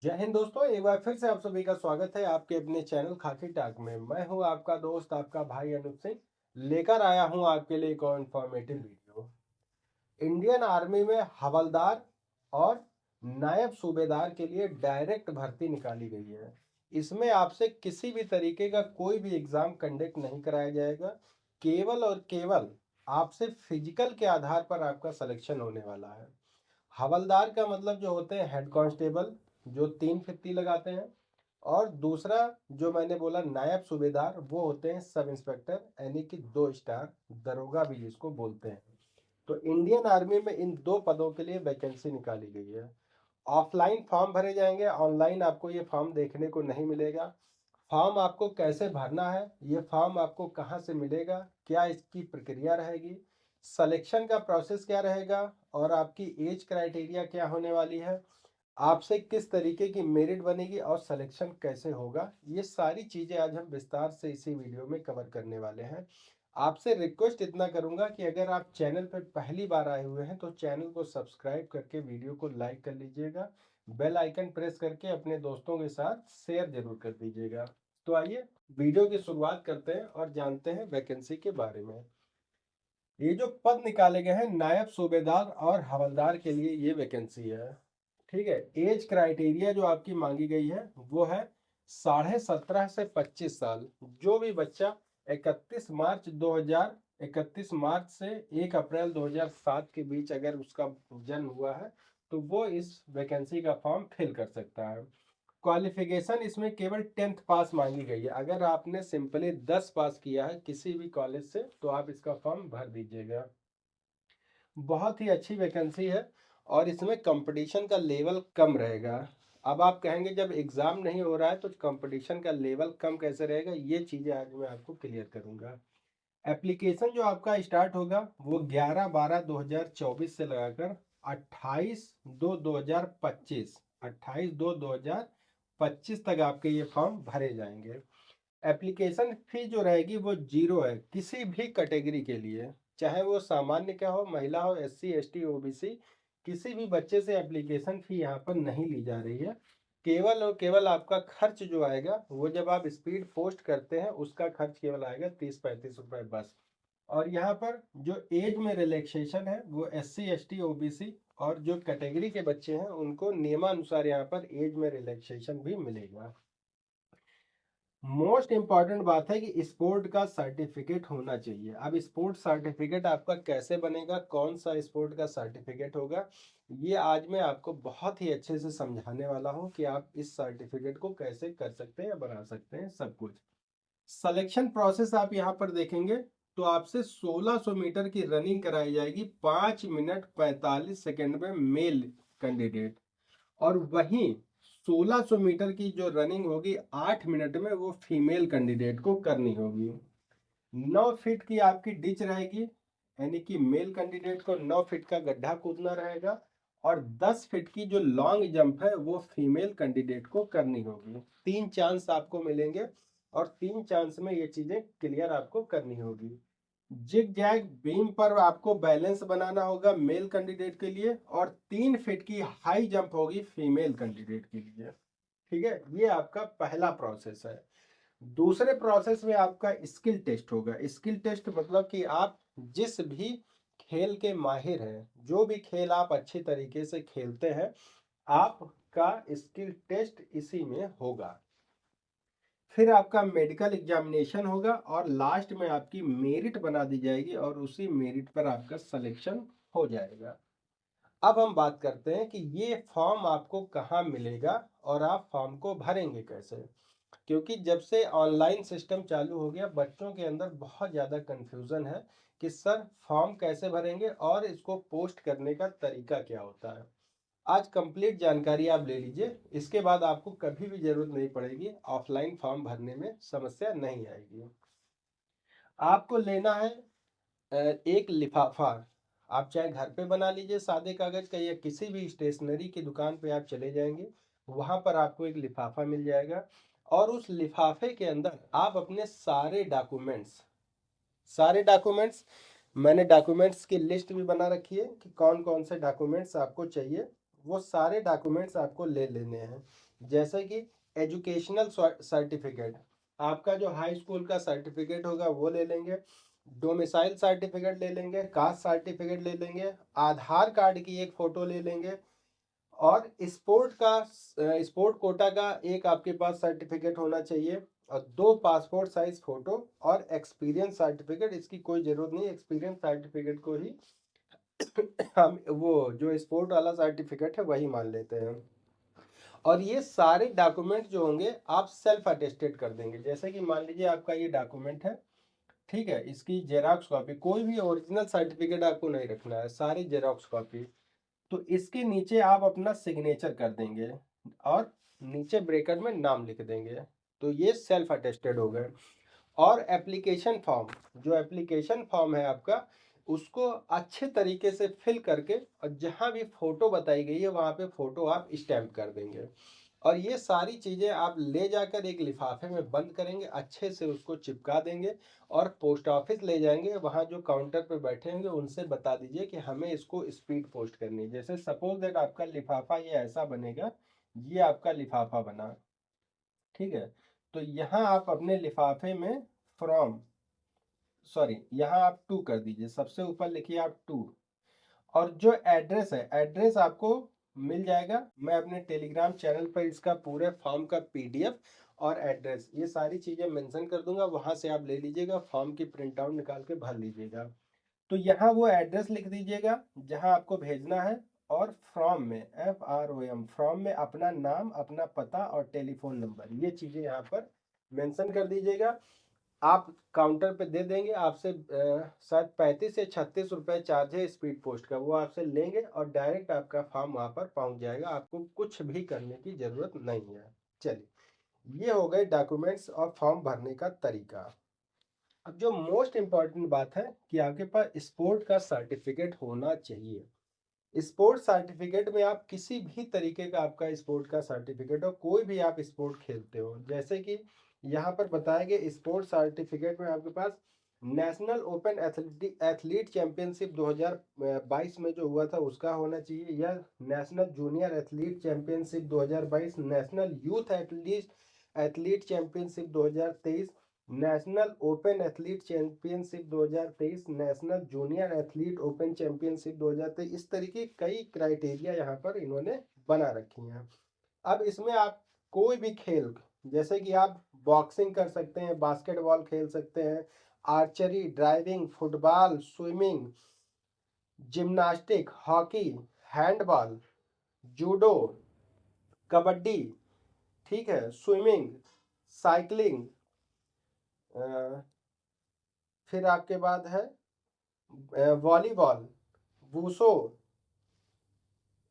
जय हिंद दोस्तों, एक बार फिर से आप सभी का स्वागत है आपके अपने चैनल खाकी टाक में। मैं हूं आपका दोस्त आपका भाई अनूप सिंह, लेकर आया हूं आपके लिए एक और इन्फॉर्मेटिव वीडियो। इंडियन आर्मी में हवलदार और नायब सूबेदार के लिए डायरेक्ट भर्ती निकाली गई है। इसमें आपसे किसी भी तरीके का कोई भी एग्जाम कंडक्ट नहीं कराया जाएगा। केवल और केवल आपसे फिजिकल के आधार पर आपका सिलेक्शन होने वाला है। हवलदार का मतलब जो होते हैं हेड कांस्टेबल, जो 3 फित्ती लगाते हैं। और दूसरा जो मैंने बोला नायब सूबेदार, वो होते हैं सब इंस्पेक्टर, यानी कि 2 स्टार दरोगा भी जिसको बोलते हैं। तो इंडियन आर्मी में इन 2 पदों के लिए वैकेंसी निकाली गई है। ऑफलाइन फॉर्म भरे जाएंगे, ऑनलाइन आपको ये फॉर्म देखने को नहीं मिलेगा। फॉर्म आपको कैसे भरना है, ये फॉर्म आपको कहाँ से मिलेगा, क्या इसकी प्रक्रिया रहेगी, सिलेक्शन का प्रोसेस क्या रहेगा, और आपकी एज क्राइटेरिया क्या होने वाली है, आपसे किस तरीके की मेरिट बनेगी और सिलेक्शन कैसे होगा, ये सारी चीज़ें आज हम विस्तार से इसी वीडियो में कवर करने वाले हैं। आपसे रिक्वेस्ट इतना करूंगा कि अगर आप चैनल पर पहली बार आए हुए हैं तो चैनल को सब्सक्राइब करके वीडियो को लाइक कर लीजिएगा। बेल आइकन प्रेस करके अपने दोस्तों के साथ शेयर जरूर कर दीजिएगा। तो आइए वीडियो की शुरुआत करते हैं और जानते हैं वैकेंसी के बारे में। ये जो पद निकाले गए हैं नायब सूबेदार और हवलदार के लिए, ये वैकेंसी है। ठीक है। एज क्राइटेरिया जो आपकी मांगी गई है वो है 17.5 से 25 साल। जो भी बच्चा 31 मार्च से 1 अप्रैल 2007 के बीच अगर उसका जन्म हुआ है तो वो इस वैकेंसी का फॉर्म फिल कर सकता है। क्वालिफिकेशन इसमें केवल 10th पास मांगी गई है। अगर आपने सिंपली 10 पास किया है किसी भी कॉलेज से तो आप इसका फॉर्म भर दीजिएगा। बहुत ही अच्छी वैकेंसी है और इसमें कंपटीशन का लेवल कम रहेगा। अब आप कहेंगे जब एग्ज़ाम नहीं हो रहा है तो कंपटीशन का लेवल कम कैसे रहेगा, ये चीज़ें आज मैं आपको क्लियर करूंगा। एप्लीकेशन जो आपका स्टार्ट होगा वो 11/12/2024 से लगाकर 28/2/2025 28/2/2025 तक आपके ये फॉर्म भरे जाएंगे। एप्लीकेशन फी जो रहेगी वो जीरो है किसी भी कैटेगरी के लिए, चाहे वो सामान्य क्या हो, महिला हो, SC ST OBC, किसी भी बच्चे से एप्लीकेशन फी यहाँ पर नहीं ली जा रही है। केवल और केवल आपका खर्च जो आएगा वो जब आप स्पीड पोस्ट करते हैं उसका खर्च केवल आएगा 30-35 रुपए बस। और यहाँ पर जो एज में रिलैक्सेशन है वो SC ST OBC और जो कैटेगरी के बच्चे हैं उनको नियमानुसार यहाँ पर एज में रिलैक्सेशन भी मिलेगा। मोस्ट इंपॉर्टेंट बात है कि स्पोर्ट का सर्टिफिकेट होना चाहिए। अब स्पोर्ट सर्टिफिकेट आपका कैसे बनेगा, कौन सा स्पोर्ट का सर्टिफिकेट होगा, ये आज मैं आपको बहुत ही अच्छे से समझाने वाला हूं कि आप इस सर्टिफिकेट को कैसे कर सकते हैं या बना सकते हैं सब कुछ। सिलेक्शन प्रोसेस आप यहाँ पर देखेंगे तो आपसे 1600 मीटर की रनिंग कराई जाएगी 5 मिनट 45 सेकंड में मेल कैंडिडेट, और वहीं 1600 मीटर की जो रनिंग होगी 8 मिनट में वो फीमेल कैंडिडेट को करनी होगी। 9 फीट की आपकी डिच रहेगी, यानी कि मेल कैंडिडेट को 9 फीट का गड्ढा कूदना रहेगा। और 10 फीट की जो लॉन्ग जंप है वो फीमेल कैंडिडेट को करनी होगी। 3 चांस आपको मिलेंगे और 3 चांस में ये चीजें क्लियर आपको करनी होगी। जिग जैग बीम पर आपको बैलेंस बनाना होगा मेल कैंडिडेट के लिए, और 3 फीट की हाई जंप होगी फीमेल कैंडिडेट के लिए। ठीक है, ये आपका पहला प्रोसेस है। दूसरे प्रोसेस में आपका स्किल टेस्ट होगा। स्किल टेस्ट मतलब कि आप जिस भी खेल के माहिर हैं, जो भी खेल आप अच्छी तरीके से खेलते हैं, आपका स्किल टेस्ट इसी में होगा। फिर आपका मेडिकल एग्जामिनेशन होगा और लास्ट में आपकी मेरिट बना दी जाएगी और उसी मेरिट पर आपका सिलेक्शन हो जाएगा। अब हम बात करते हैं कि ये फॉर्म आपको कहाँ मिलेगा और आप फॉर्म को भरेंगे कैसे। क्योंकि जब से ऑनलाइन सिस्टम चालू हो गया बच्चों के अंदर बहुत ज़्यादा कन्फ्यूज़न है कि सर फॉर्म कैसे भरेंगे और इसको पोस्ट करने का तरीका क्या होता है। आज कंप्लीट जानकारी आप ले लीजिए, इसके बाद आपको कभी भी जरूरत नहीं पड़ेगी, ऑफलाइन फॉर्म भरने में समस्या नहीं आएगी। आपको लेना है एक लिफाफा। आप चाहे घर पे बना लीजिए सादे कागज का, या किसी भी स्टेशनरी की दुकान पे आप चले जाएंगे वहां पर आपको एक लिफाफा मिल जाएगा। और उस लिफाफे के अंदर आप अपने सारे डॉक्यूमेंट्स मैंने डॉक्यूमेंट्स की लिस्ट भी बना रखी है कि कौन कौन से डॉक्यूमेंट्स आपको चाहिए। वो सारे डॉक्यूमेंट्स आपको ले लेने हैं। जैसे कि एजुकेशनल सर्टिफिकेट, आपका जो हाई स्कूल का सर्टिफिकेट होगा वो ले लेंगे, डोमिसाइल सर्टिफिकेट ले लेंगे, कास्ट सर्टिफिकेट ले लेंगे, आधार कार्ड की एक फ़ोटो ले लेंगे, और स्पोर्ट कोटा का एक आपके पास सर्टिफिकेट होना चाहिए, और 2 पासपोर्ट साइज़ फ़ोटो और एक्सपीरियंस सर्टिफिकेट। इसकी कोई ज़रूरत नहीं, एक्सपीरियंस सर्टिफिकेट को ही हम वो जो स्पोर्ट वाला सर्टिफिकेट है वही मान लेते हैं। और ये सारे डॉक्यूमेंट जो होंगे आप सेल्फ अटेस्टेड कर देंगे। जैसे कि मान लीजिए आपका ये डॉक्यूमेंट है, ठीक है, इसकी जेरॉक्स कॉपी, कोई भी ओरिजिनल सर्टिफिकेट आपको नहीं रखना है, सारी जेरॉक्स कॉपी। तो इसके नीचे आप अपना सिग्नेचर कर देंगे और नीचे ब्रैकेट में नाम लिख देंगे। तो ये सेल्फ अटेस्टेड हो गए। और एप्लीकेशन फॉर्म, जो एप्लीकेशन फॉर्म है आपका, उसको अच्छे तरीके से फिल करके और जहाँ भी फ़ोटो बताई गई है वहाँ पे फ़ोटो आप स्टैम्प कर देंगे। और ये सारी चीज़ें आप ले जाकर एक लिफाफे में बंद करेंगे, अच्छे से उसको चिपका देंगे और पोस्ट ऑफिस ले जाएंगे। वहाँ जो काउंटर पे बैठे होंगे उनसे बता दीजिए कि हमें इसको स्पीड पोस्ट करनी है। जैसे सपोज दैट आपका लिफाफा ये ऐसा बनेगा, ये आपका लिफाफा बना, ठीक है। तो यहाँ आप अपने लिफाफे में फ्रॉम, सॉरी, यहाँ आप टू कर दीजिए, सबसे ऊपर लिखिए आप टू। और जो एड्रेस है, एड्रेस आपको मिल जाएगा, मैं अपने टेलीग्राम चैनल पर इसका पूरे फॉर्म का पीडीएफ और एड्रेस ये सारी चीज़ें मेंशन कर दूंगा, वहां से आप ले लीजिएगा, फॉर्म की प्रिंट आउट निकाल के भर लीजिएगा। तो यहाँ वो एड्रेस लिख दीजिएगा जहाँ आपको भेजना है, और फ्रॉम में FROM, फ्रॉम में अपना नाम, अपना पता और टेलीफोन नंबर, ये चीज़ें यहाँ पर मेंशन कर दीजिएगा। आप काउंटर पे दे देंगे, आपसे शायद 35 से 36 रुपए चार्ज है स्पीड पोस्ट का, वो आपसे लेंगे और डायरेक्ट आपका फॉर्म वहाँ पर पहुँच जाएगा, आपको कुछ भी करने की ज़रूरत नहीं है। चलिए, ये हो गए डॉक्यूमेंट्स और फॉर्म भरने का तरीका। अब जो मोस्ट इम्पॉर्टेंट बात है कि आपके पास स्पोर्ट का सर्टिफिकेट होना चाहिए। स्पोर्ट सर्टिफिकेट में आप किसी भी तरीके का आपका स्पोर्ट का सर्टिफिकेट हो, कोई भी आप स्पोर्ट खेलते हो, जैसे कि यहाँ पर बताया गया स्पोर्ट सर्टिफिकेट में आपके पास नेशनल ओपन एथलीट चैंपियनशिप 2022 में जो हुआ था उसका होना चाहिए, या national junior athlete championship 2022, national youth athlete championship 2023, national open athlete championship 2023, national junior athlete open championship 2023। इस तरीके कई क्राइटेरिया यहाँ पर इन्होंने बना रखी हैं। अब इसमें आप कोई भी खेल, जैसे कि आप बॉक्सिंग कर सकते हैं, बास्केटबॉल खेल सकते हैं, archery, driving, football, swimming, gymnastic, hockey, handball, judo, kabaddi, ठीक है, स्विमिंग, साइकिलिंग, फिर आपके बाद है वॉलीबॉल, वूसो,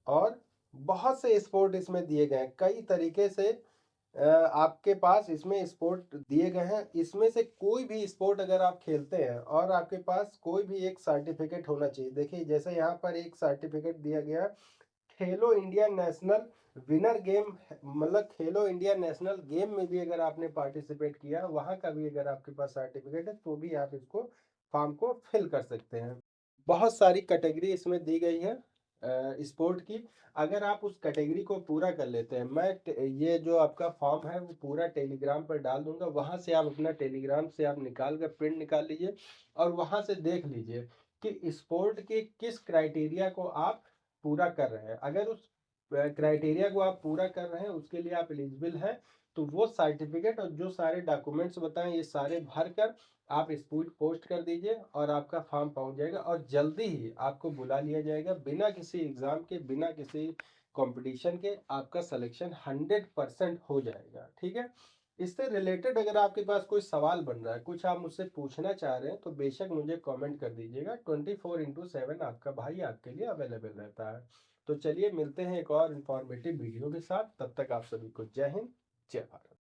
और बहुत से स्पोर्ट इसमें दिए गए हैं, कई तरीके से आपके पास इसमें स्पोर्ट दिए गए हैं। इसमें से कोई भी स्पोर्ट अगर आप खेलते हैं और आपके पास कोई भी एक सर्टिफिकेट होना चाहिए। देखिए, जैसे यहाँ पर एक सर्टिफिकेट दिया गया है, खेलो इंडिया नेशनल विनर गेम, मतलब खेलो इंडिया नेशनल गेम में भी अगर आपने पार्टिसिपेट किया, वहाँ का भी अगर आपके पास सर्टिफिकेट है तो भी आप इसको फॉर्म को फिल कर सकते हैं। बहुत सारी कैटेगरी इसमें दी गई है स्पोर्ट की। अगर आप उस कैटेगरी को पूरा कर लेते हैं, ये जो आपका फॉर्म है वो पूरा टेलीग्राम पर डाल दूंगा, वहां से आप अपना टेलीग्राम से आप निकाल कर प्रिंट निकाल लीजिए और वहां से देख लीजिए कि स्पोर्ट के किस क्राइटेरिया को आप पूरा कर रहे हैं। अगर उस क्राइटेरिया को आप पूरा कर रहे हैं, उसके लिए आप एलिजिबल हैं, तो वो सर्टिफिकेट और जो सारे डॉक्यूमेंट्स बताएं ये सारे भर कर आप स्पीड पोस्ट कर दीजिए और आपका फॉर्म पहुंच जाएगा और जल्दी ही आपको बुला लिया जाएगा, बिना किसी एग्ज़ाम के, बिना किसी कंपटीशन के आपका सिलेक्शन 100% हो जाएगा। ठीक है, इससे रिलेटेड अगर आपके पास कोई सवाल बन रहा है, कुछ आप मुझसे पूछना चाह रहे हैं, तो बेशक मुझे कमेंट कर दीजिएगा। 24/7 आपका भाई आपके लिए अवेलेबल रहता है। तो चलिए, मिलते हैं एक और इन्फॉर्मेटिव वीडियो के साथ, तब तक आप सभी को जय हिंद, जय भारत।